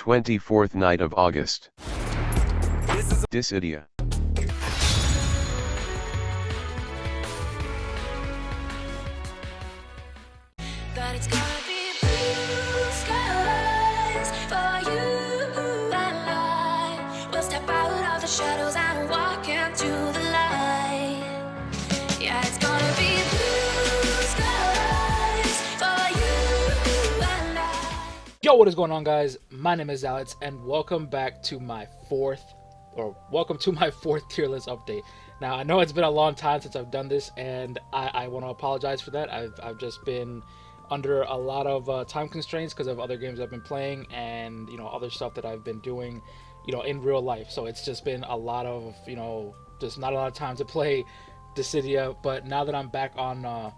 24th night of August. This idiot. But it's gonna be blue skies for you and I. We'll step out of the shadows and walk into the light. Yeah, it's gonna be blue skies for you and I. Yo, what is going on, guys? My name is Zalits, and welcome to my fourth tier list update. Now, I know it's been a long time since I've done this, and I want to apologize for that. I've just been under a lot of time constraints because of other games I've been playing and other stuff that I've been doing in real life. So it's just been a lot of just not a lot of time to play Dissidia. But now that I'm back on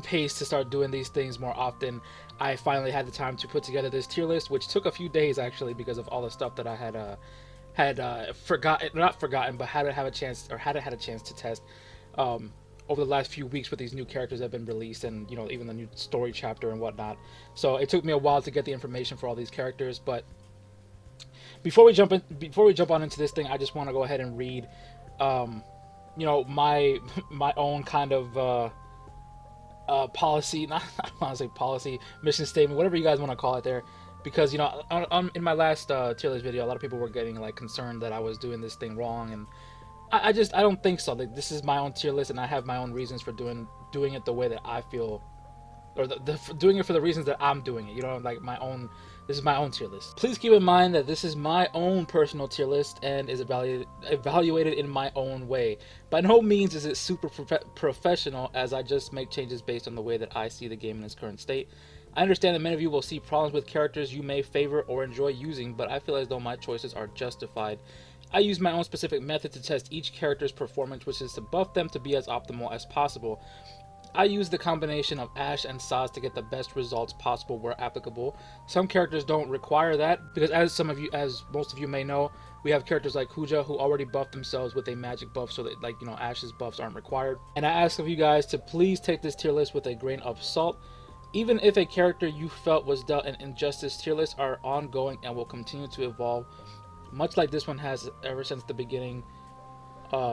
pace to start doing these things more often, I finally had the time to put together this tier list, which took a few days actually because of all the stuff that I hadn't had a chance to test over the last few weeks with these new characters that have been released, and even the new story chapter and whatnot. So it took me a while to get the information for all these characters. But before we jump on into this thing, I just want to go ahead and read my own kind of policy, not want to say policy, mission statement, whatever you guys want to call it there. Because in my last tier list video, a lot of people were getting concerned that I was doing this thing wrong, and I don't think so. Like, this is my own tier list, and I have my own reasons for doing it the way that I feel, or doing it for the reasons that I'm doing it. This is my own tier list. Please keep in mind that this is my own personal tier list and is evaluated in my own way. By no means is it super professional, as I just make changes based on the way that I see the game in its current state. I understand that many of you will see problems with characters you may favor or enjoy using, but I feel as though my choices are justified. I use my own specific method to test each character's performance, which is to buff them to be as optimal as possible. I use the combination of Ashe and Saz to get the best results possible where applicable. Some characters don't require that, because as most of you may know, we have characters like Kuja who already buffed themselves with a magic buff, so that Ashe's buffs aren't required. And I ask of you guys to please take this tier list with a grain of salt. Even if a character you felt was dealt an injustice, tier lists are ongoing and will continue to evolve, much like this one has ever since the beginning,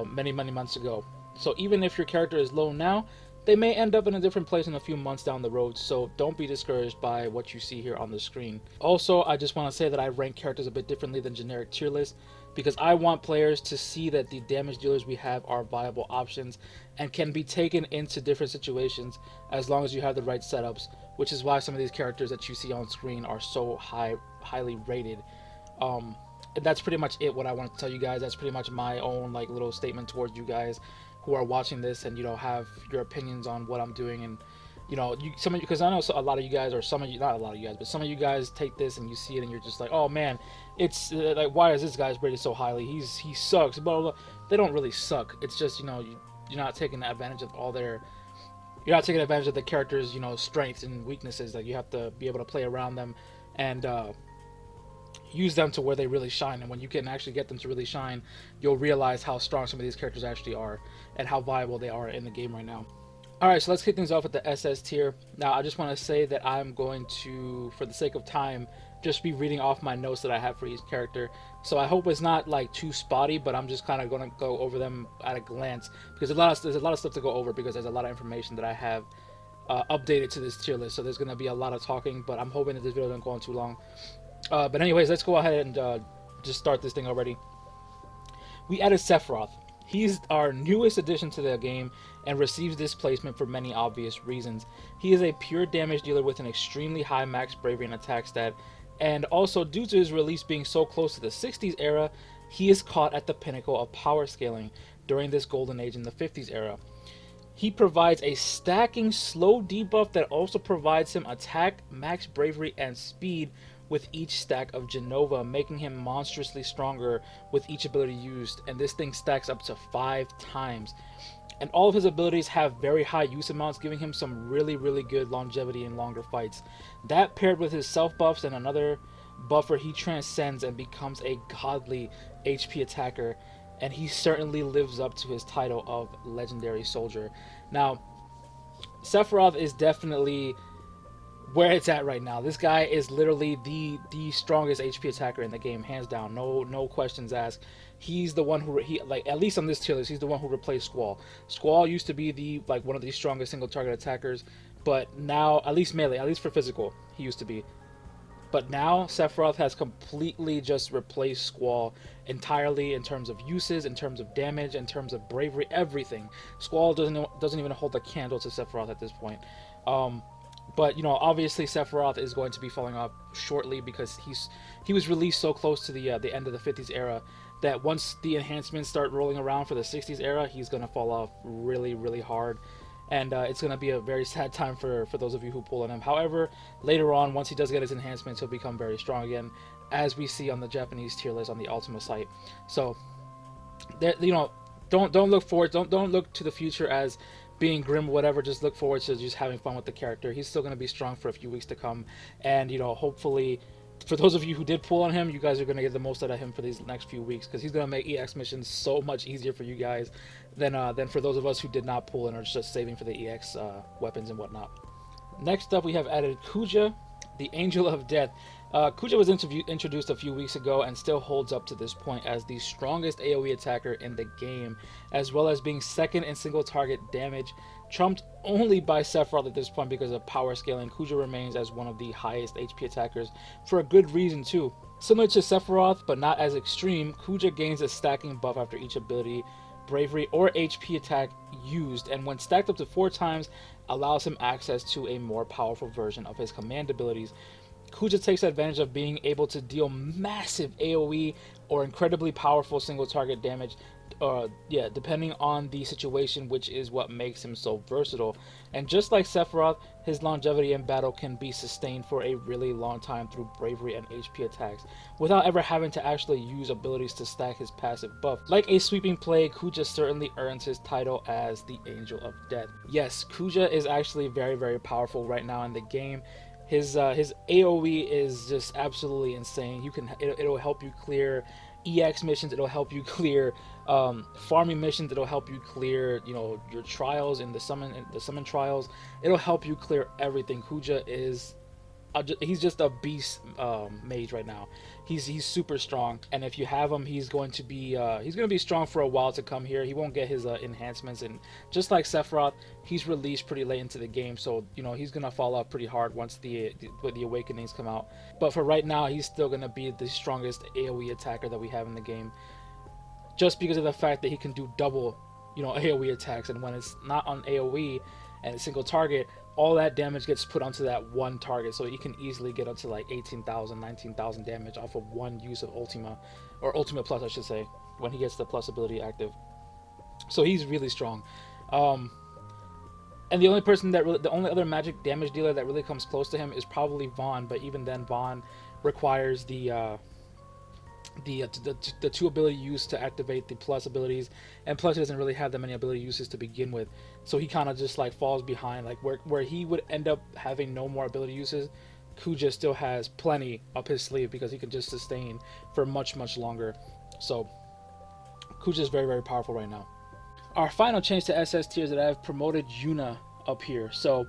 many months ago. So even if your character is low now, they may end up in a different place in a few months down the road, so don't be discouraged by what you see here on the screen. Also, I just want to say that I rank characters a bit differently than generic tier lists, because I want players to see that the damage dealers we have are viable options and can be taken into different situations as long as you have the right setups, which is why some of these characters that you see on screen are so highly rated. And that's pretty much it, what I wanted to tell you guys. That's pretty much my own little statement towards you guys who are watching this and have your opinions on what I'm doing. And because I know a lot of you guys, or some of you, not a lot of you guys, but some of you guys take this and you see it and you're just like, oh man, it's why is this guy's rated so highly? He sucks, blah blah blah. They don't really suck. It's just you're not taking advantage of you're not taking advantage of the characters' strengths and weaknesses. Like, you have to be able to play around them and use them to where they really shine. And when you can actually get them to really shine, you'll realize how strong some of these characters actually are and how viable they are in the game right now. Alright, so let's kick things off with the SS tier. Now, I just want to say that I'm going to, for the sake of time, just be reading off my notes that I have for each character. So I hope it's not too spotty, but I'm just kind of going to go over them at a glance, because there's a lot of stuff to go over, because there's a lot of information that I have updated to this tier list. So there's going to be a lot of talking, but I'm hoping that this video doesn't go on too long. But anyways, let's go ahead and just start this thing already. We added Sephiroth. He's our newest addition to the game and receives this placement for many obvious reasons. He is a pure damage dealer with an extremely high max bravery and attack stat, and also due to his release being so close to the 60s era, he is caught at the pinnacle of power scaling during this golden age in the 50s era. He provides a stacking slow debuff that also provides him attack, max bravery, and speed with each stack of Genova, making him monstrously stronger with each ability used, and this thing stacks up to 5 times. And all of his abilities have very high use amounts, giving him some really good longevity in longer fights. That, paired with his self buffs and another buffer, he transcends and becomes a godly HP attacker, and he certainly lives up to his title of Legendary Soldier. Now, Sephiroth is definitely where it's at right now. This guy is literally the strongest HP attacker in the game, hands down. No questions asked. He's the one who like, at least on this tier list, he's the one who replaced Squall. Squall used to be the like one of the strongest single target attackers, but now, at least melee, at least for physical, he used to be. But now Sephiroth has completely just replaced Squall entirely in terms of uses, in terms of damage, in terms of bravery, everything. Squall doesn't even hold a candle to Sephiroth at this point. But you know, obviously Sephiroth is going to be falling off shortly because he was released so close to the end of the 50s era that once the enhancements start rolling around for the 60s era, he's gonna fall off really hard. And it's going to be a very sad time for those of you who pull on him. However, later on, once he does get his enhancements, he'll become very strong again, as we see on the Japanese tier list on the Ultima site. So, you know, don't look forward, don't look to the future as being grim or whatever. Just look forward to just having fun with the character. He's still going to be strong for a few weeks to come, and you know, hopefully, for those of you who did pull on him, you guys are going to get the most out of him for these next few weeks, because he's going to make EX missions so much easier for you guys than for those of us who did not pull and are just saving for the EX weapons and whatnot. Next up, we have added Kuja, the Angel of Death. Kuja was introduced a few weeks ago and still holds up to this point as the strongest AoE attacker in the game, as well as being second in single target damage, trumped only by Sephiroth at this point because of power scaling. Kuja remains as one of the highest HP attackers for a good reason too. Similar to Sephiroth, but not as extreme, Kuja gains a stacking buff after each ability, bravery, or HP attack used, and when stacked up to 4 times, allows him access to a more powerful version of his command abilities. Kuja takes advantage of being able to deal massive AoE or incredibly powerful single target damage, depending on the situation, which is what makes him so versatile. And just like Sephiroth, his longevity in battle can be sustained for a really long time through bravery and HP attacks, without ever having to actually use abilities to stack his passive buff. Like a sweeping play, Kuja certainly earns his title as the Angel of Death. Yes, Kuja is actually very powerful right now in the game. His AoE is just absolutely insane. It'll help you clear EX missions. It'll help you clear farming missions. It'll help you clear, you know, your trials in the summon trials. It'll help you clear everything. Kuja is he's just a beast mage right now. He's super strong, and if you have him, he's going to be strong for a while to come here. He won't get his enhancements, and just like Sephiroth, he's released pretty late into the game, so you know he's gonna fall off pretty hard once the awakenings come out. But for right now, he's still gonna be the strongest AoE attacker that we have in the game, just because of the fact that he can do double, you know, AoE attacks, and when it's not on AoE and a single target, all that damage gets put onto that one target, so you can easily get up to like 18,000, 19,000 damage off of one use of Ultima, or Ultimate Plus I should say, when he gets the plus ability active. So he's really strong. And the only other magic damage dealer that really comes close to him is probably Vaughn, but even then Vaughn requires the 2 ability use to activate the plus abilities, and plus he doesn't really have that many ability uses to begin with, so he kind of just like falls behind. Like where he would end up having no more ability uses, Kuja still has plenty up his sleeve because he can just sustain for much longer. So Kuja is very powerful right now. Our final change to SS tiers that I've promoted Yuna up here. So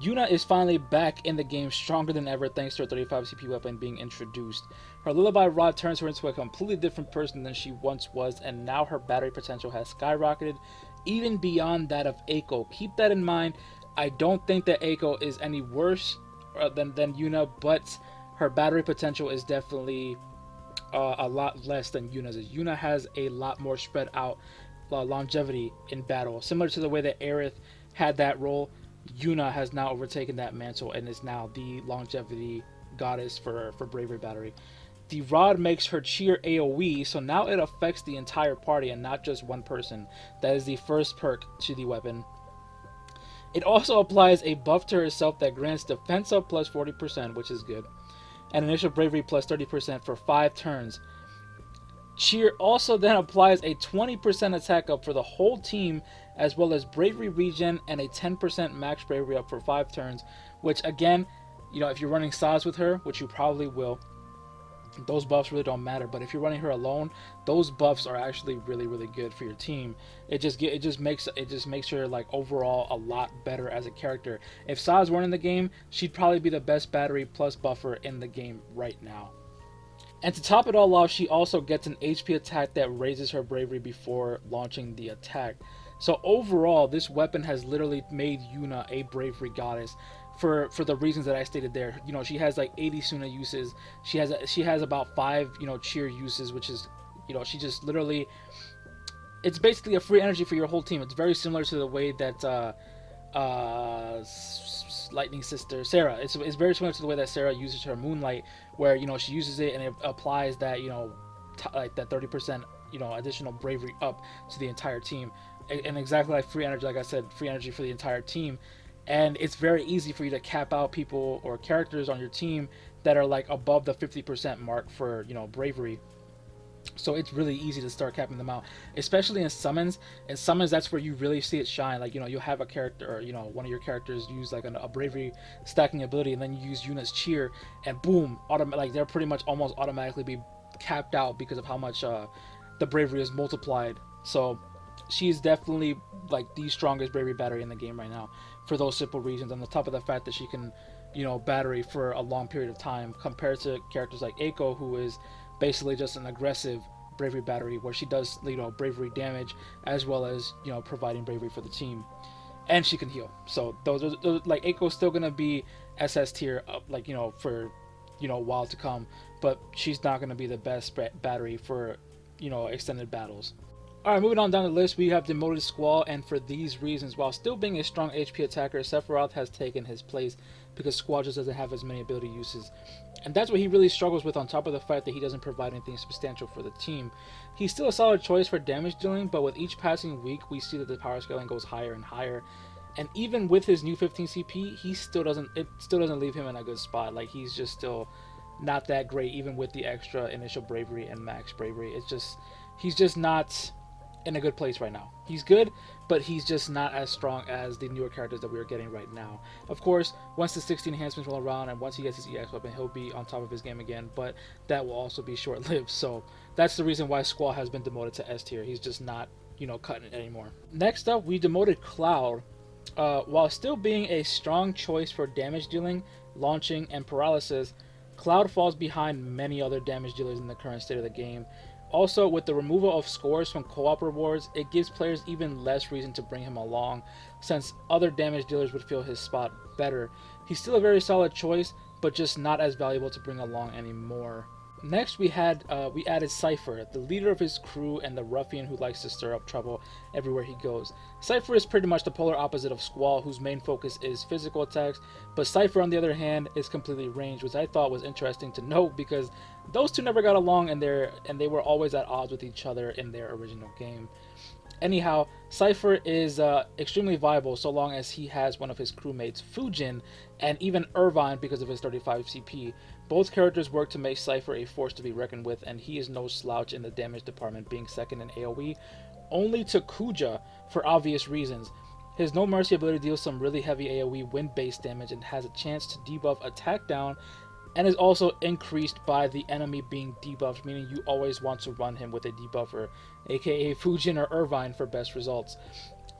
Yuna is finally back in the game, stronger than ever thanks to her 35 CP weapon being introduced. Her Lullaby Rod turns her into a completely different person than she once was, and now her battery potential has skyrocketed even beyond that of Eiko. Keep that in mind. I don't think that Eiko is any worse than Yuna, but her battery potential is definitely a lot less than Yuna's. Yuna has a lot more spread out longevity in battle, similar to the way that Aerith had that role. Yuna has now overtaken that mantle and is now the longevity goddess for bravery battery. The rod makes her cheer AoE, so now it affects the entire party and not just one person. That is the first perk to the weapon. It also applies a buff to herself that grants defense up plus 40%, which is good, and initial bravery plus 30% for 5 turns. Cheer also then applies a 20% attack up for the whole team, as well as bravery regen and a 10% max bravery up for 5 turns, which again, you know, if you're running Saz with her, which you probably will, those buffs really don't matter. But if you're running her alone, those buffs are actually really good for your team. It just makes her like overall a lot better as a character. If Saz weren't in the game, she'd probably be the best battery plus buffer in the game right now. And to top it all off, she also gets an HP attack that raises her bravery before launching the attack. So overall, this weapon has literally made Yuna a bravery goddess for the reasons that I stated there. You know, she has like 80 Suna uses. She has about 5, you know, cheer uses, which is, you know, she just literally, it's basically a free energy for your whole team. It's very similar to the way that Lightning Sister Shera. It's very similar to the way that Shera uses her Moonlight, where, you know, she uses it and it applies that, you know, like that 30%, you know, additional bravery up to the entire team. And exactly like free energy, like I said, free energy for the entire team. And it's very easy for you to cap out people or characters on your team that are like above the 50% mark for, you know, bravery. So it's really easy to start capping them out, especially in summons. In summons, that's where you really see it shine. Like, you know, you'll have a character, or, you know, one of your characters use like a bravery stacking ability, and then you use Yuna's cheer, and boom, like they're pretty much almost automatically be capped out because of how much the bravery is multiplied. So she's definitely like the strongest bravery battery in the game right now for those simple reasons, on the top of the fact that she can, you know, battery for a long period of time, compared to characters like Eiko, who is basically just an aggressive bravery battery where she does, you know, bravery damage as well as, you know, providing bravery for the team, and she can heal. So those like, Eiko's still gonna be SS tier, like, you know, for, you know, a while to come, but she's not gonna be the best battery for, you know, extended battles. Alright, moving on down the list, we have demoted Squall, and for these reasons. While still being a strong HP attacker, Sephiroth has taken his place because Squall just doesn't have as many ability uses. And that's what he really struggles with, on top of the fact that he doesn't provide anything substantial for the team. He's still a solid choice for damage dealing, but with each passing week, we see that the power scaling goes higher and higher. And even with his new 15 CP, it still doesn't leave him in a good spot. Like, he's just still not that great, even with the extra initial bravery and max bravery. He's just not in a good place right now. He's good, but he's just not as strong as the newer characters that we are getting right now. Of course, once the 16 enhancements roll around and once he gets his EX weapon, he'll be on top of his game again, but that will also be short-lived. So that's the reason why Squall has been demoted to S tier. He's just not, you know, cutting it anymore. Next up, we demoted Cloud. While still being a strong choice for damage dealing, launching, and paralysis, Cloud falls behind many other damage dealers in the current state of the game. Also, with the removal of scores from co-op rewards, it gives players even less reason to bring him along, since other damage dealers would fill his spot better. He's still a very solid choice, but just not as valuable to bring along anymore. Next, we added Cypher, the leader of his crew and the ruffian who likes to stir up trouble everywhere he goes. Cypher is pretty much the polar opposite of Squall, whose main focus is physical attacks, but Cypher, on the other hand, is completely ranged, which I thought was interesting to note because those two never got along, and they were always at odds with each other in their original game. Anyhow, Cypher is extremely viable so long as he has one of his crewmates, Fujin, and even Irvine because of his 35 CP. Both characters work to make Cypher a force to be reckoned with, and he is no slouch in the damage department, being second in AoE only to Kuja for obvious reasons. His No Mercy ability deals some really heavy AoE wind-based damage and has a chance to debuff attack down, and is also increased by the enemy being debuffed, meaning you always want to run him with a debuffer, aka Fujin or Irvine, for best results.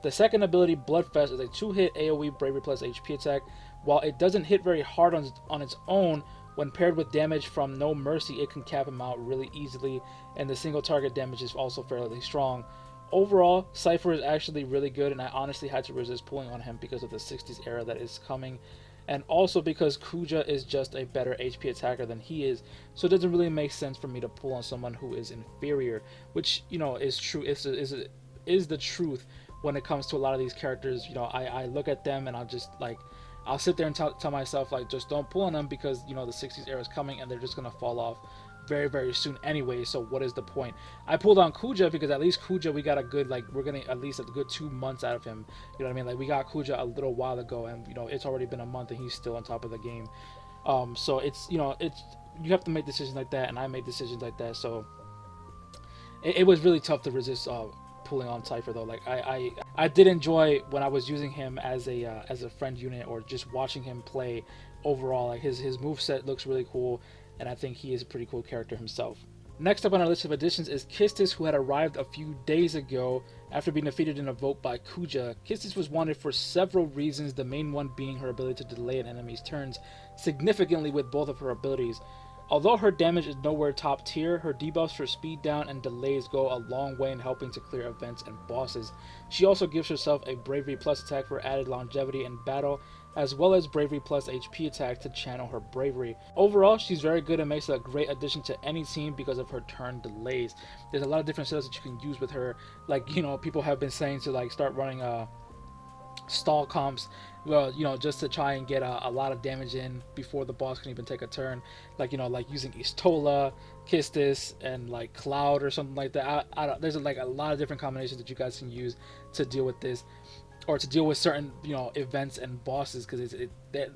The second ability, Bloodfest, is a 2-hit AoE bravery plus HP attack. While it doesn't hit very hard on its own, when paired with damage from No Mercy, it can cap him out really easily, and the single target damage is also fairly strong. Overall, Cypher is actually really good, and I honestly had to resist pulling on him because of the 60s era that is coming, and also because Kuja is just a better HP attacker than he is, so it doesn't really make sense for me to pull on someone who is inferior, which, you know, is true, is the truth when it comes to a lot of these characters. You know, I look at them and I'll sit there and tell myself, like, just don't pull on them because, you know, the 60s era is coming and they're just gonna fall off very, very soon anyway, so what is the point? I pulled on Kuja because at least Kuja, we got a good, like, we're gonna at least a good 2 months out of him, you know what I mean? Like, we got Kuja a little while ago, and, you know, it's already been a month and he's still on top of the game. So it's, you know, you have to make decisions like that, and I made decisions like that, so it was really tough to resist pulling on Cypher, though. Like, I did enjoy when I was using him as a friend unit, or just watching him play overall. Like, his moveset looks really cool. and I think he is a pretty cool character himself. Next up on our list of additions is Kistis, who had arrived a few days ago after being defeated in a vote by Kuja. Kistis was wanted for several reasons, the main one being her ability to delay an enemy's turns significantly with both of her abilities. Although her damage is nowhere top tier, her debuffs for speed down and delays go a long way in helping to clear events and bosses. She also gives herself a Bravery Plus attack for added longevity in battle, as well as Bravery Plus HP attack to channel her bravery. Overall, she's very good and makes a great addition to any team because of her turn delays. There's a lot of different setups that you can use with her. Like, you know, people have been saying to like start running stall comps, well, you know, just to try and get a lot of damage in before the boss can even take a turn. Like, you know, like using Istola, Kistis, and like Cloud or something like that. I don't, there's like a lot of different combinations that you guys can use to deal with this, or to deal with certain, you know, events and bosses, because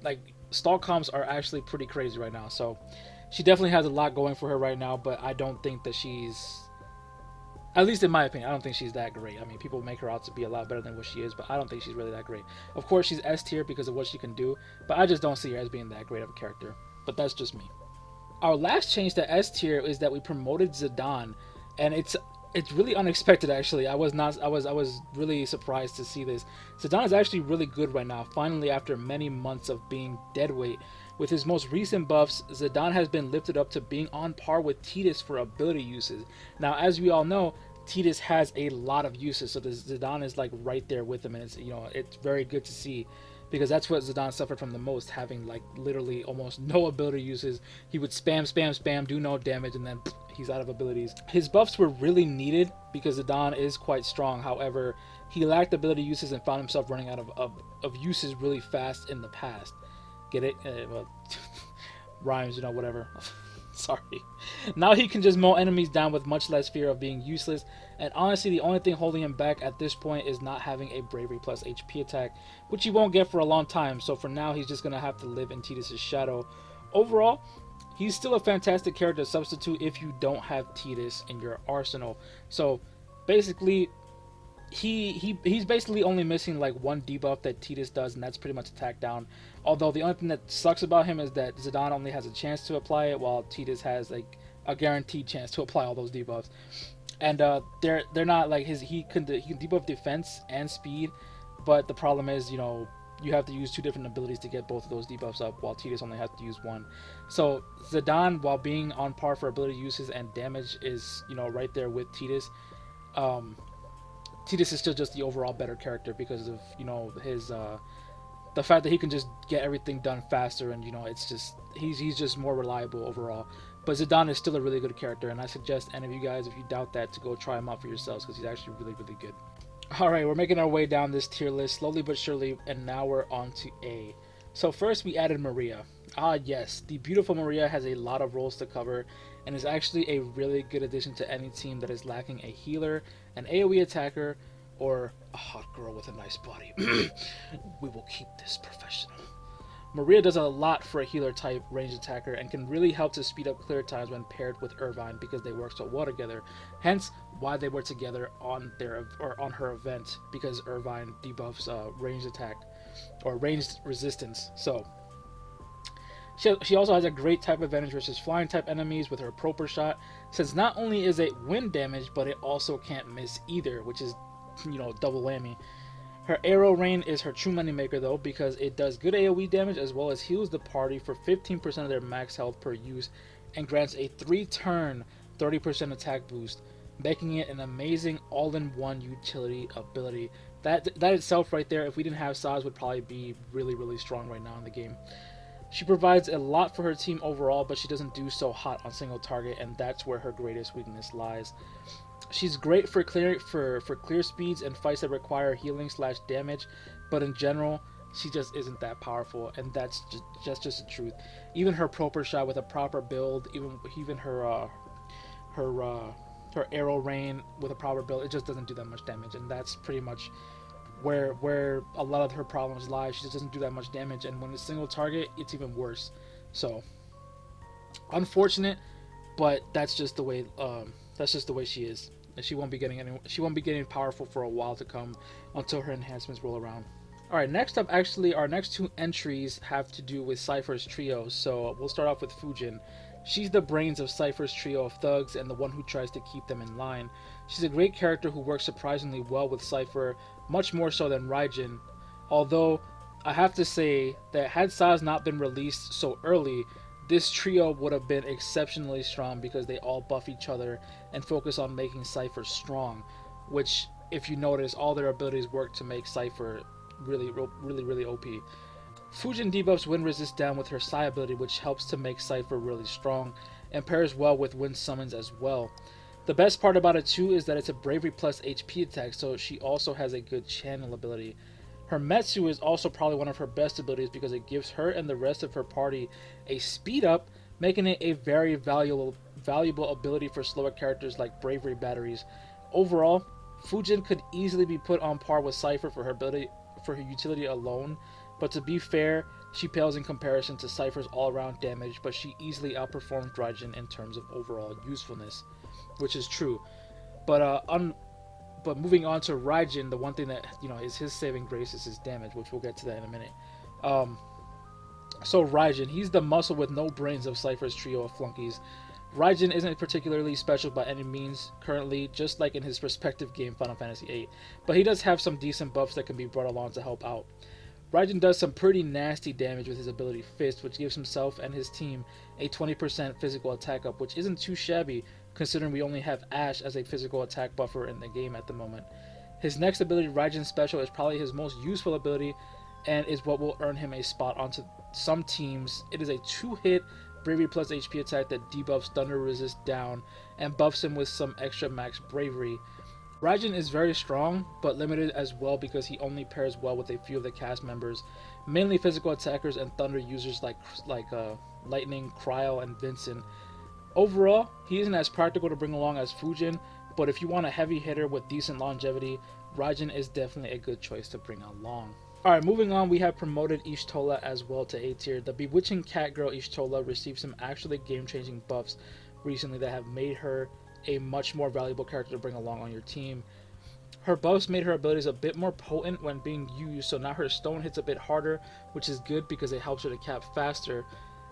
like stall comps are actually pretty crazy right now. So she definitely has a lot going for her right now, but I don't think that she's, at least in my opinion, I don't think she's that great. I mean, people make her out to be a lot better than what she is, but I don't think she's really that great. Of course, she's S tier because of what she can do, but I just don't see her as being that great of a character. But that's just me. Our last change to S tier is that we promoted Zidane, and it's really unexpected actually. I was really surprised to see this. Zidane is actually really good right now, finally, after many months of being deadweight. With his most recent buffs, Zidane has been lifted up to being on par with Tidus for ability uses. Now, as we all know, Tidus has a lot of uses, so the Zidane is like right there with him, and it's, you know, it's very good to see, because that's what Zidane suffered from the most, having like literally almost no ability uses. He would spam, do no damage, and then he's out of abilities. His buffs were really needed because Zidane is quite strong. However, he lacked ability uses and found himself running out of uses really fast in the past. Get it? Well, rhymes, you know, whatever. Sorry. Now he can just mow enemies down with much less fear of being useless, and honestly the only thing holding him back at this point is not having a Bravery Plus HP attack, which he won't get for a long time, so for now he's just going to have to live in Tidus' shadow. Overall, he's still a fantastic character to substitute if you don't have Tidus in your arsenal. So basically, he's basically only missing like one debuff that Tidus does, and that's pretty much attack down. Although the only thing that sucks about him is that Zidane only has a chance to apply it, while Tidus has like a guaranteed chance to apply all those debuffs. And they're not like he can debuff defense and speed, but the problem is, you know, you have to use two different abilities to get both of those debuffs up, while Tidus only has to use one. So Zidane, while being on par for ability uses and damage, is, you know, right there with Tidus. Tidus is still just the overall better character because of, you know, his the fact that he can just get everything done faster, and, you know, it's just he's just more reliable overall. But Zidane is still a really good character, and I suggest any of you guys, if you doubt that, to go try him out for yourselves, because he's actually really, really good. Alright, we're making our way down this tier list slowly but surely, and now we're on to A. So first we added Maria. Ah yes, the beautiful Maria has a lot of roles to cover, and is actually a really good addition to any team that is lacking a healer, an AoE attacker, or a hot girl with a nice body. We will keep this professional. Maria does a lot for a healer type ranged attacker, and can really help to speed up clear times when paired with Irvine, because they work so well together. Hence why they were together on her event, because Irvine debuffs ranged attack or ranged resistance. So she also has a great type advantage versus flying type enemies with her proper shot, since not only is it wind damage, but it also can't miss either, which is, you know, double whammy. Her arrow rain is her true moneymaker though, because it does good AoE damage as well as heals the party for 15% of their max health per use, and grants a 3-turn 30% attack boost, making it an amazing all-in-one utility ability. That itself right there, if we didn't have Saz, would probably be really, really strong right now in the game. She provides a lot for her team overall, but she doesn't do so hot on single target, and that's where her greatest weakness lies. She's great for clear speeds and fights that require healing / damage, but in general, she just isn't that powerful, and that's just the truth. Even her proper shot with a proper build, even her arrow rain with a proper build, it just doesn't do that much damage, and that's pretty much where a lot of her problems lie. She just doesn't do that much damage, and when it's single target, it's even worse. So unfortunate, but that's just the way she is. And she won't be getting powerful for a while to come, until her enhancements roll around. Alright, next up, actually, our next two entries have to do with Cypher's trio. So we'll start off with Fujin. She's the brains of Cypher's trio of thugs and the one who tries to keep them in line. She's a great character who works surprisingly well with Cypher, much more so than Raijin. Although, I have to say that had Saz not been released so early, this trio would have been exceptionally strong because they all buff each other and focus on making Cypher strong, which, if you notice, all their abilities work to make Cypher really OP. Fujin debuffs Wind Resist down with her Psy ability, which helps to make Cypher really strong, and pairs well with Wind Summons as well. The best part about it too is that it's a Bravery plus HP attack, so she also has a good channel ability. Her Metsu is also probably one of her best abilities because it gives her and the rest of her party a speed up, making it a very valuable ability for slower characters like Bravery batteries. Overall, Fujin could easily be put on par with Cypher for her utility alone, but to be fair, she pales in comparison to Cypher's all-around damage, but she easily outperformed Raijin in terms of overall usefulness, which is true. But moving on to Raijin, the one thing that is his saving grace is his damage, which we'll get to that in a minute. So Raijin, he's the muscle with no brains of Cypher's trio of flunkies. Raijin isn't particularly special by any means currently, just like in his respective game Final Fantasy VIII, but he does have some decent buffs that can be brought along to help out. Raijin does some pretty nasty damage with his ability Fist, which gives himself and his team a 20% physical attack up, which isn't too shabby considering we only have Ash as a physical attack buffer in the game at the moment. His next ability, Raijin Special, is probably his most useful ability and is what will earn him a spot onto some teams. It is a 2-hit Bravery plus HP attack that debuffs Thunder Resist down and buffs him with some extra max Bravery. Raijin is very strong, but limited as well because he only pairs well with a few of the cast members, mainly physical attackers and thunder users like Lightning, Cryo, and Vincent. Overall, he isn't as practical to bring along as Fujin, but if you want a heavy hitter with decent longevity, Raijin is definitely a good choice to bring along. Alright, moving on, we have promoted Y'shtola as well to A tier. The bewitching cat girl Y'shtola received some actually game-changing buffs recently that have made her a much more valuable character to bring along on your team. Her buffs made her abilities a bit more potent when being used, so now her stone hits a bit harder, which is good because it helps her to cap faster.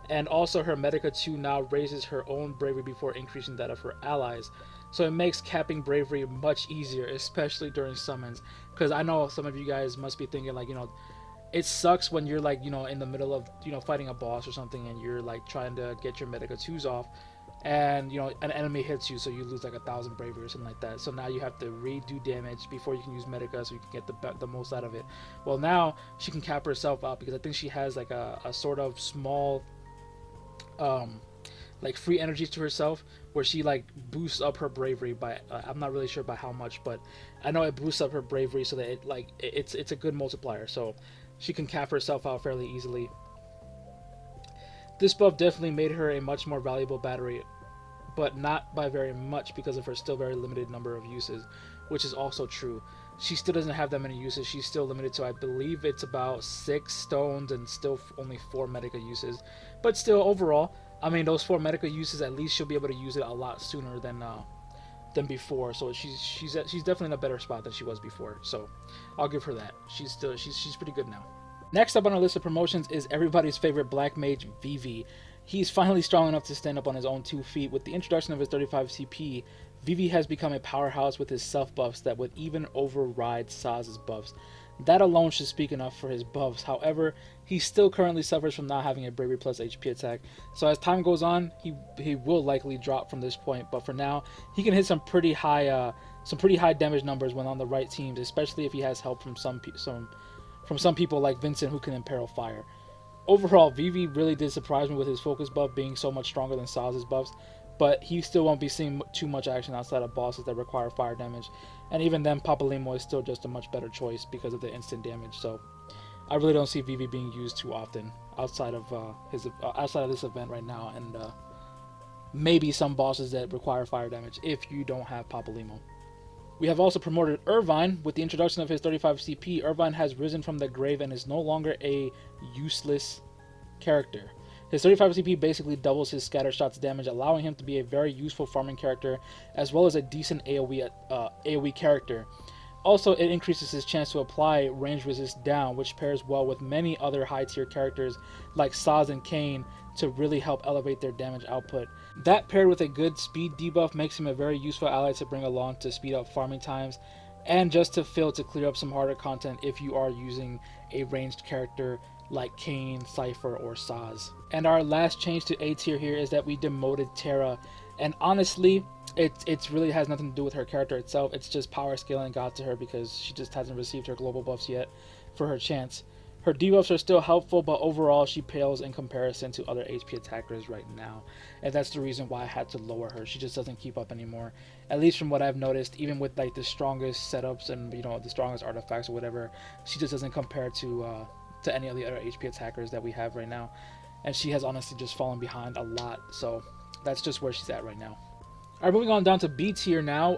And also her Medica 2 now raises her own bravery before increasing that of her allies. So it makes capping bravery much easier, especially during summons. Because I know some of you guys must be thinking like, it sucks when you're like, in the middle of, fighting a boss or something and you're like trying to get your Medica 2s off. And an enemy hits you, so you lose like 1,000 bravery or something like that. So now you have to redo damage before you can use Medica, so you can get the most out of it. Well, now she can cap herself out because I think she has like a sort of small like free energies to herself where she like boosts up her bravery by I'm not really sure by how much, but I know it boosts up her bravery so that it's a good multiplier, so she can cap herself out fairly easily. This buff definitely made her a much more valuable battery, but not by very much because of her still very limited number of uses, which is also true. She still doesn't have that many uses. She's still limited to, I believe it's about 6 stones and still only 4 Medica uses. But still, overall, I mean, those 4 Medica uses, at least she'll be able to use it a lot sooner than before. So she's definitely in a better spot than she was before. So I'll give her that. She's pretty good now. Next up on our list of promotions is everybody's favorite black mage, Vivi. He's finally strong enough to stand up on his own 2 feet. With the introduction of his 35 CP, Vivi has become a powerhouse with his self buffs that would even override Saz's buffs. That alone should speak enough for his buffs. However, he still currently suffers from not having a Bravery plus HP attack. So as time goes on, he will likely drop from this point. But for now, he can hit some pretty high damage numbers when on the right teams, especially if he has help from some people like Vincent who can imperil fire. Overall, Vivi really did surprise me with his focus buff being so much stronger than Saz's buffs, but he still won't be seeing too much action outside of bosses that require fire damage, and even then Papalymo is still just a much better choice because of the instant damage, so I really don't see Vivi being used too often outside of this event right now, and maybe some bosses that require fire damage if you don't have Papalymo. We have also promoted Irvine. With the introduction of his 35 CP, Irvine has risen from the grave and is no longer a useless character. His 35 CP basically doubles his scatter shots damage, allowing him to be a very useful farming character, as well as a decent AoE character. Also, it increases his chance to apply range resist down, which pairs well with many other high tier characters like Saz and Kayn to really help elevate their damage output. That paired with a good speed debuff makes him a very useful ally to bring along to speed up farming times and just to clear up some harder content if you are using a ranged character like Kayn, Cypher, or Saz. And our last change to A tier here is that we demoted Terra, and honestly, it really has nothing to do with her character itself. It's just power scaling got to her because she just hasn't received her global buffs yet for her chance. Her debuffs are still helpful, but overall she pales in comparison to other HP attackers right now, and that's the reason why I had to lower her. She just doesn't keep up anymore, at least from what I've noticed. Even with like the strongest setups and the strongest artifacts or whatever, she just doesn't compare to any of the other HP attackers that we have right now, and she has honestly just fallen behind a lot. So that's just where she's at right now. Alright, moving on down to B tier now.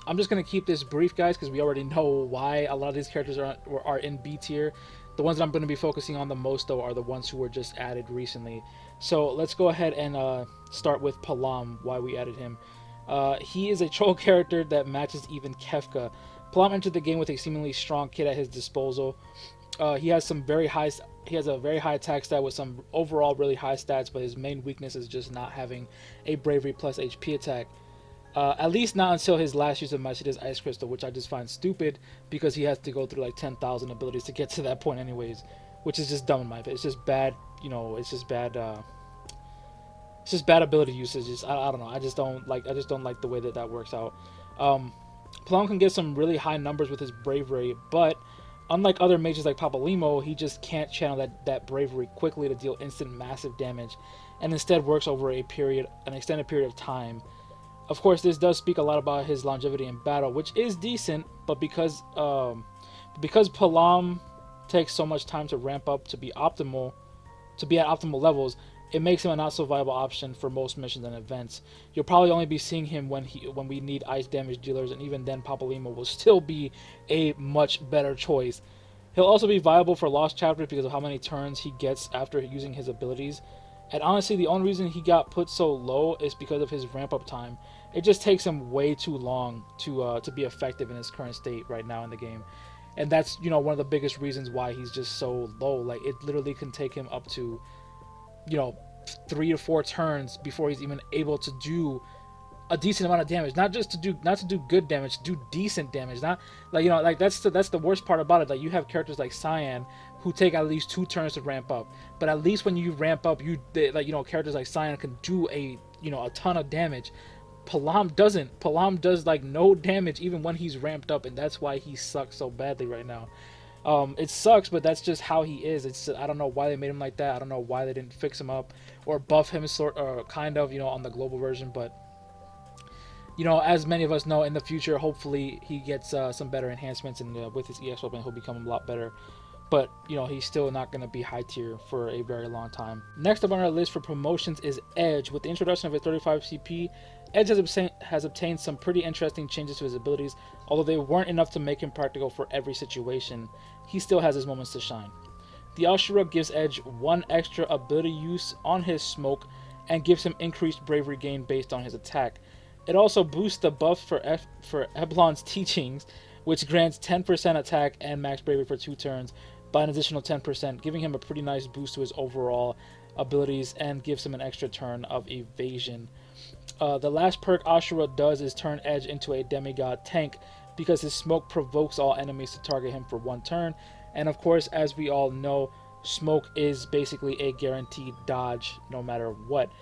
I'm just going to keep this brief, guys, because we already know why a lot of these characters are in B tier. The ones that I'm going to be focusing on the most, though, are the ones who were just added recently. So let's go ahead and start with Palam, why we added him. He is a troll character that matches even Kefka. Palam entered the game with a seemingly strong kit at his disposal. He has a very high attack stat with some overall really high stats, but his main weakness is just not having a bravery plus HP attack. At least not until his last use of Mycenaeus Ice Crystal, which I just find stupid because he has to go through like 10,000 abilities to get to that point anyways, which is just dumb in my opinion. It's just bad, it's just bad ability usage. I don't know. I just don't like the way that works out. Palam can get some really high numbers with his bravery, but unlike other mages like Papalymo, he just can't channel that bravery quickly to deal instant massive damage, and instead works over an extended period of time. Of course, this does speak a lot about his longevity in battle, which is decent, but because Palam takes so much time to ramp up to be at optimal levels, it makes him a not so viable option for most missions and events. You'll probably only be seeing him when we need ice damage dealers, and even then Papalymo will still be a much better choice. He'll also be viable for Lost Chapters because of how many turns he gets after using his abilities. And honestly, the only reason he got put so low is because of his ramp up time. It just takes him way too long to be effective in his current state right now in the game. And that's, one of the biggest reasons why he's just so low. Like, it literally can take him up to 3 to 4 turns before he's even able to do a decent amount of damage. Not to do good damage, do decent damage. Not like, that's the worst part about it. Like, you have characters like Cyan who take at least 2 turns to ramp up, but at least when you ramp up, characters like Cyan can do a ton of damage. Palam doesn't. Palam does like no damage even when he's ramped up, and that's why he sucks so badly right now. It sucks, but that's just how he is. I don't know why they made him like that. I don't know why they didn't fix him up or buff him on the global version. But as many of us know, in the future, hopefully he gets some better enhancements, and with his EX weapon, he'll become a lot better. But he's still not going to be high tier for a very long time. Next up on our list for promotions is Edge. With the introduction of a 35 CP, Edge has obtained some pretty interesting changes to his abilities. Although they weren't enough to make him practical for every situation, he still has his moments to shine. The Ashura gives Edge 1 extra ability use on his smoke and gives him increased bravery gain based on his attack. It also boosts the buff for Eblon's teachings, which grants 10% attack and max bravery for 2 turns by an additional 10%, giving him a pretty nice boost to his overall abilities and gives him an extra turn of evasion. The last perk Ashura does is turn Edge into a demigod tank because his smoke provokes all enemies to target him for 1 turn, and of course, as we all know, smoke is basically a guaranteed dodge no matter what.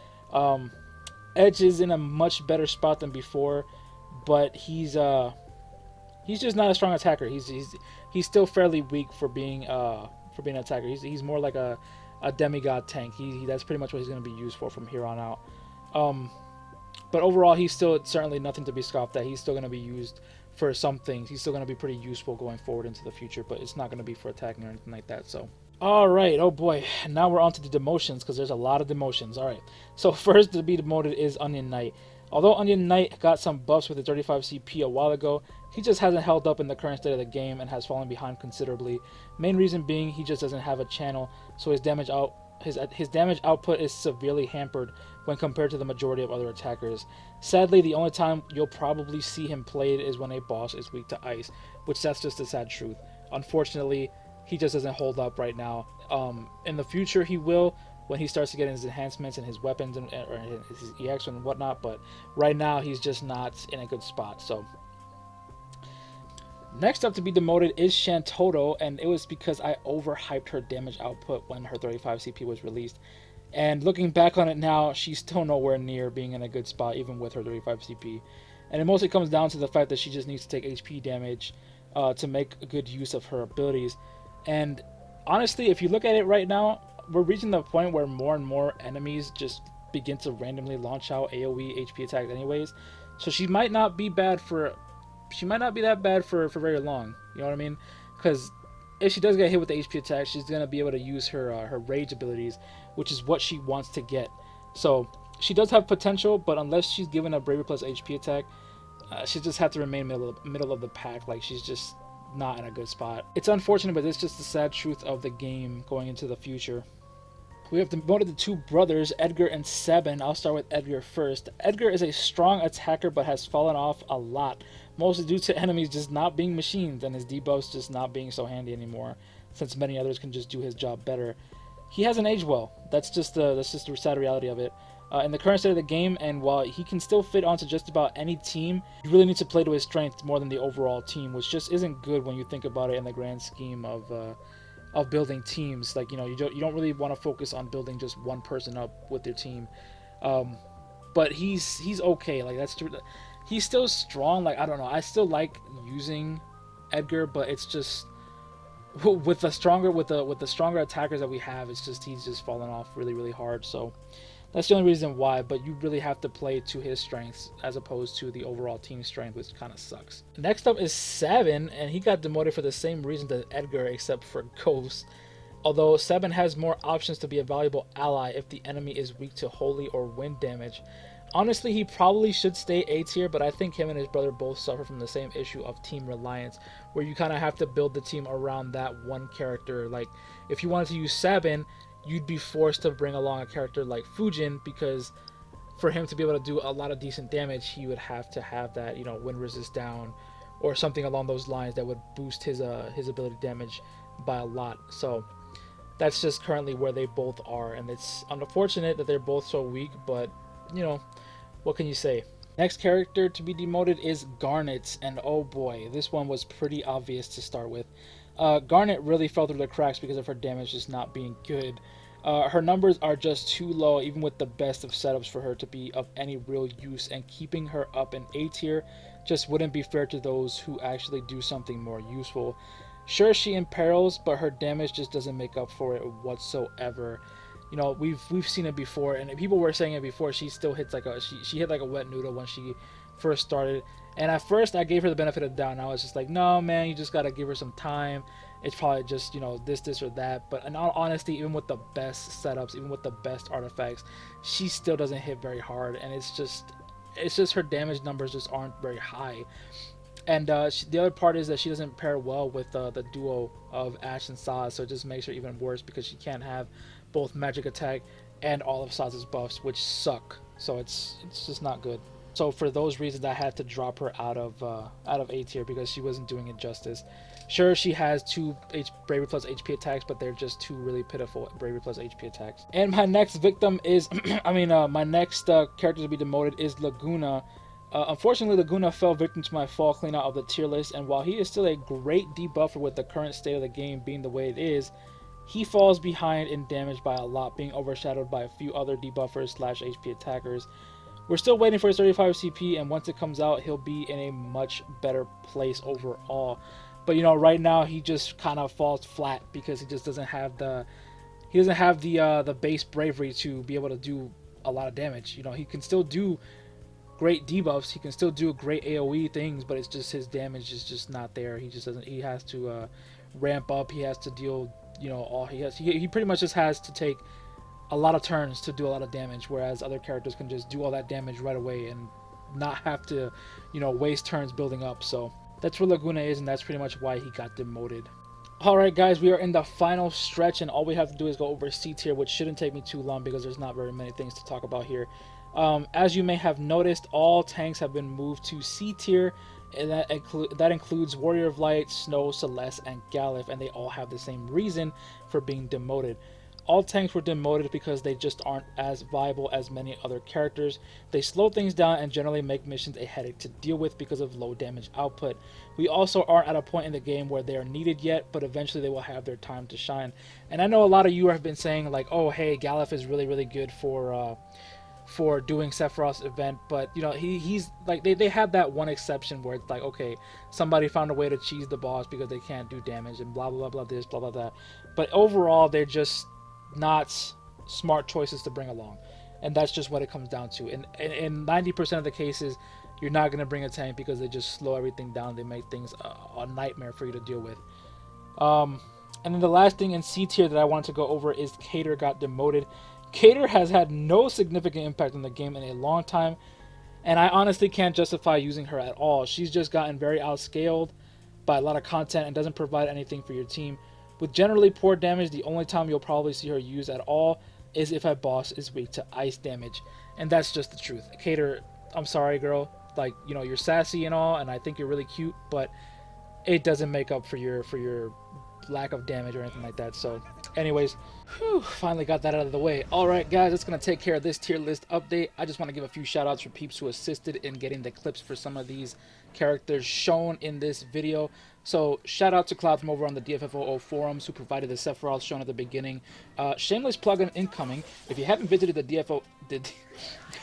Edge is in a much better spot than before, but he's just not a strong attacker. He's still fairly weak for being an attacker. He's more like a demigod tank. That's pretty much what he's going to be used for from here on out. But overall, he's still certainly nothing to be scoffed at. He's still going to be used for some things. He's still going to be pretty useful going forward into the future, but it's not going to be for attacking or anything like that. So, all right. Oh boy. Now we're on to the demotions because there's a lot of demotions. All right. So first to be demoted is Onion Knight. Although Onion Knight got some buffs with the 35 CP a while ago, he just hasn't held up in the current state of the game and has fallen behind considerably. Main reason being he just doesn't have a channel, so his damage his damage output is severely hampered when compared to the majority of other attackers. Sadly, the only time you'll probably see him played is when a boss is weak to ice, which that's just the sad truth. Unfortunately, he just doesn't hold up right now. In the future, he will when he starts to get his enhancements and his weapons and or his EX and whatnot. But right now, he's just not in a good spot. So. Next up to be demoted is Shantoto, and it was because I overhyped her damage output when her 35 CP was released. And looking back on it now, she's still nowhere near being in a good spot, even with her 35 CP. And it mostly comes down to the fact that she just needs to take HP damage to make a good use of her abilities. And honestly, if you look at it right now, we're reaching the point where more and more enemies just begin to randomly launch out AoE HP attacks anyways. So she might not be bad for... She might not be that bad for very long, you know what I mean? Because if she does get hit with the HP attack, she's going to be able to use her rage abilities, which is what she wants to get. So she does have potential, but unless she's given a Bravery plus HP attack, she just have to remain middle of the pack. Like, she's just not in a good spot. It's unfortunate, but it's just the sad truth of the game going into the future. We have demoted the two brothers, Edgar and Seben. I'll start with Edgar first. Edgar is a strong attacker, but has fallen off a lot, mostly due to enemies just not being machines and his debuffs just not being so handy anymore, since many others can just do his job better. He hasn't aged well. That's just the sad reality of it. In the current state of the game, and while he can still fit onto just about any team, you really need to play to his strength more than the overall team, which just isn't good when you think about it in the grand scheme of building teams. Like, you know, you don't really want to focus on building just one person up with your team. But he's okay. Like, that's true. He's still strong. Like, I don't know. I still like using Edgar, but it's just with the stronger attackers that we have, it's just he's just fallen off really hard. So that's the only reason why. But you really have to play to his strengths as opposed to the overall team strength, which kind of sucks. Next up is Seben, and he got demoted for the same reason as Edgar, except for Ghost. Although Seben has more options to be a valuable ally if the enemy is weak to holy or wind damage. Honestly, he probably should stay A tier, but I think him and his brother both suffer from the same issue of team reliance, where you kind of have to build the team around that one character. Like, if you wanted to use Seben, you'd be forced to bring along a character like Fujin, because for him to be able to do a lot of decent damage, he would have to have that, you know, wind resist down or something along those lines that would boost his ability damage by a lot. So that's just currently where they both are, and it's unfortunate that they're both so weak, but, you know, what can you say? Next character to be demoted is Garnet, and oh boy, this one was pretty obvious to start with. Garnet really fell through the cracks because of her damage just not being good. Her numbers are just too low, even with the best of setups, for her to be of any real use, and keeping her up in A tier just wouldn't be fair to those who actually do something more useful. Sure, she imperils, but her damage just doesn't make up for it whatsoever. You know, we've seen it before, and people were saying it before. She still hits like she hit like a wet noodle when she first started. And at first, I gave her the benefit of the doubt. And I was just like, no, man, you just gotta give her some time. It's probably just, you know, this or that. But in all honesty, even with the best setups, even with the best artifacts, she still doesn't hit very hard. And it's just her damage numbers just aren't very high. And the other part is that she doesn't pair well with the duo of Ash and Saz, so it just makes her even worse because she can't have both magic attack and all of Saz's buffs, which suck. So it's just not good. So for those reasons, I had to drop her out of A tier because she wasn't doing it justice. Sure, she has two Bravery plus HP attacks, but they're just two really pitiful Bravery plus HP attacks. And my next victim is, my next character to be demoted is Laguna. Unfortunately, Laguna fell victim to my fall cleanout of the tier list, and while he is still a great debuffer with the current state of the game being the way it is, he falls behind in damage by a lot, being overshadowed by a few other debuffers / HP attackers. We're still waiting for his 35 CP, and once it comes out, he'll be in a much better place overall. But you know, right now he just kind of falls flat because he just doesn't have the base bravery to be able to do a lot of damage. You know, he can still do great debuffs, he can still do great AoE things, but it's just his damage is just not there. He just doesn't. He has to ramp up. He has to deal. You know, he pretty much just has to take a lot of turns to do a lot of damage, whereas other characters can just do all that damage right away and not have to, you know, waste turns building up. So that's where Laguna is, and that's pretty much why he got demoted. Alright guys, we are in the final stretch and all we have to do is go over C tier, which shouldn't take me too long because there's not very many things to talk about here. As you may have noticed, all tanks have been moved to C tier, and that includes Warrior of Light, Snow, Celeste, and Galif, and they all have the same reason for being demoted. All tanks were demoted because they just aren't as viable as many other characters. They slow things down and generally make missions a headache to deal with because of low damage output. We also aren't at a point in the game where they are needed yet, but eventually they will have their time to shine. And I know a lot of you have been saying like, oh hey, Galif is really good for doing Sephiroth's event, but you know he's like they have that one exception where it's like, okay, somebody found a way to cheese the boss because they can't do damage and blah blah blah this blah blah that. But overall they're just not smart choices to bring along, and that's just what it comes down to. And in 90% of the cases, you're not going to bring a tank because they just slow everything down. They make things a nightmare for you to deal with. And then the last thing in C tier that I wanted to go over is Cater got demoted. Cater has had no significant impact on the game in a long time, and I honestly can't justify using her at all. She's just gotten very outscaled by a lot of content and doesn't provide anything for your team. With generally poor damage, the only time you'll probably see her used at all is if a boss is weak to ice damage. And that's just the truth. Cater, I'm sorry girl, like, you know, you're sassy and all, and I think you're really cute, but it doesn't make up for your lack of damage or anything like that. So anyways, finally got that out of the way. Alright guys, that's going to take care of this tier list update. I just want to give a few shout outs for peeps who assisted in getting the clips for some of these characters shown in this video. So shout out to Cloud from over on the DFFOO forums who provided the Sephiroth shown at the beginning. Shameless plug-in incoming. If you haven't visited the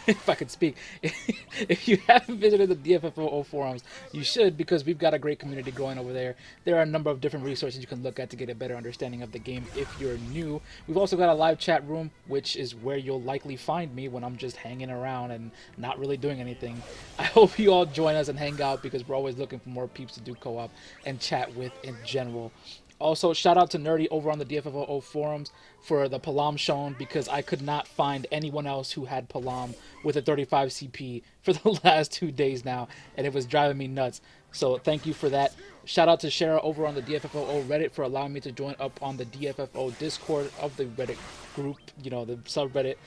if I could speak, if you haven't visited the DFFOO forums, you should, because we've got a great community growing over there. There are a number of different resources you can look at to get a better understanding of the game if you're new. We've also got a live chat room, which is where you'll likely find me when I'm just hanging around and not really doing anything. I hope you all join us and hang out because we're always looking for more peeps to do co-op and chat with in general. Also, shout out to Nerdy over on the DFFOO forums for the Palam shown, because I could not find anyone else who had Palam with a 35 CP for the last 2 days now, and it was driving me nuts. So thank you for that. Shout out to Shera over on the DFFOO Reddit for allowing me to join up on the DFFO Discord of the Reddit group, you know, the subreddit.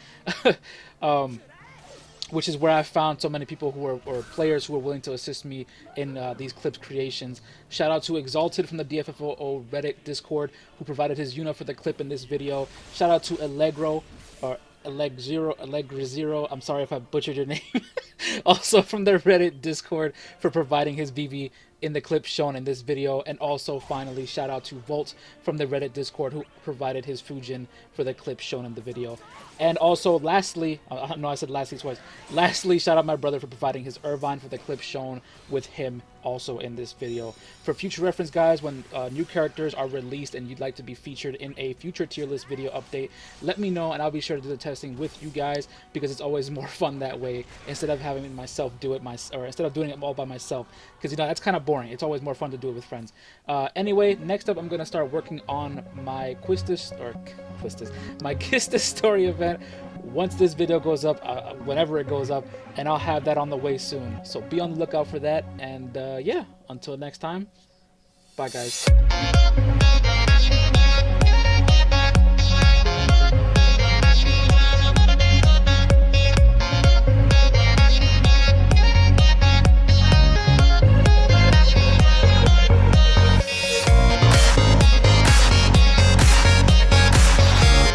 Which is where I found so many people who are, or players who are willing to assist me in these clips creations. Shout out to Exalted from the DFFOO Reddit Discord, who provided his Yuna for the clip in this video. Shout out to Allegro, or Allegro, I'm sorry if I butchered your name. Also from the Reddit Discord for providing his BB in the clip shown in this video. And also finally shout out to Volt from the Reddit Discord who provided his Fujin for the clip shown in the video. And also lastly, no, I said lastly twice. Lastly, shout out my brother for providing his Irvine for the clip shown with him also in this video. For future reference, guys, when new characters are released and you'd like to be featured in a future tier list video update, let me know and I'll be sure to do the testing with you guys, because it's always more fun that way instead of having myself do it or instead of doing it all by myself, because you know that's kind of boring. It's always more fun to do it with friends. Anyway, next up I'm gonna start working on my my Quistis story event once this video goes up, whenever it goes up, and I'll have that on the way soon. So be on the lookout for that, and yeah, until next time, bye guys.